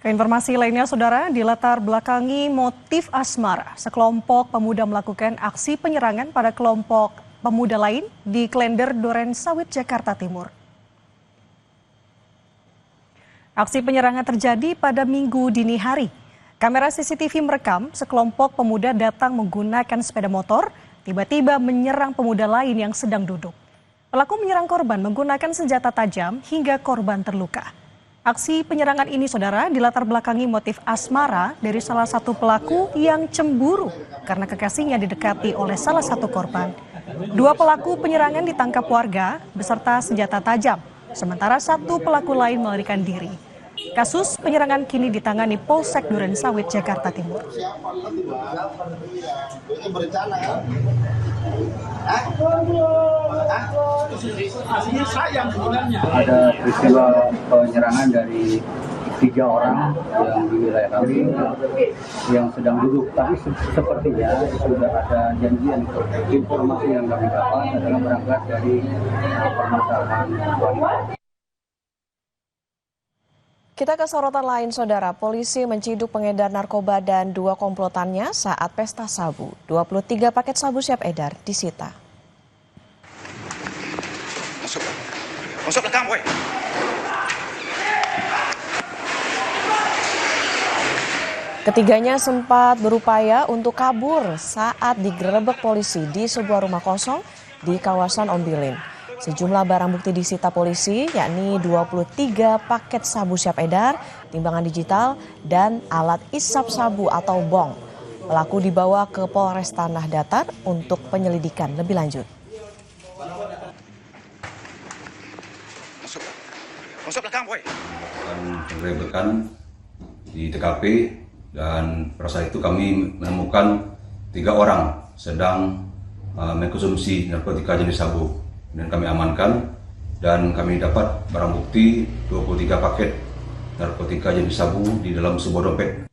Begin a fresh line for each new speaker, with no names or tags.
Informasi lainnya, Saudara, dilatar belakangi motif asmara, sekelompok pemuda melakukan aksi penyerangan pada kelompok pemuda lain di Klender Duren Sawit, Jakarta Timur. Aksi penyerangan terjadi pada Minggu dini hari. Kamera CCTV merekam sekelompok pemuda datang menggunakan sepeda motor, tiba-tiba menyerang pemuda lain yang sedang duduk. Pelaku menyerang korban menggunakan senjata tajam hingga korban terluka. Aksi penyerangan ini, Saudara, dilatar belakangi motif asmara dari salah satu pelaku yang cemburu karena kekasihnya didekati oleh salah satu korban. Dua pelaku penyerangan ditangkap warga beserta senjata tajam, sementara satu pelaku lain melarikan diri. Kasus penyerangan kini ditangani Polsek Duren Sawit, Jakarta Timur.
Ada peristiwa penyerangan dari 3 orang yang di wilayah kami yang sedang duduk, tapi sepertinya sudah ada janjian. Informasi yang kami dapat adalah berangkat dari permasalahan wanita.
Kita ke sorotan lain, Saudara. Polisi menciduk pengedar narkoba dan 2 komplotannya saat pesta sabu. 23 paket sabu siap edar disita.
Masuk belakang, boy.
Ketiganya sempat berupaya untuk kabur saat digerebek polisi di sebuah rumah kosong di kawasan Ombilin. Sejumlah barang bukti disita polisi, yakni 23 paket sabu siap edar, timbangan digital, dan alat isap sabu atau bong. Pelaku dibawa ke Polres Tanah Datar untuk penyelidikan lebih lanjut.
Masuk belakang, boy.
Penggerebekan di TKP, dan pada saat itu kami menemukan 3 orang sedang mengkonsumsi narkotika jenis sabu. Dan kami amankan dan kami dapat barang bukti 23 paket narkotika jenis sabu di dalam sebuah dompet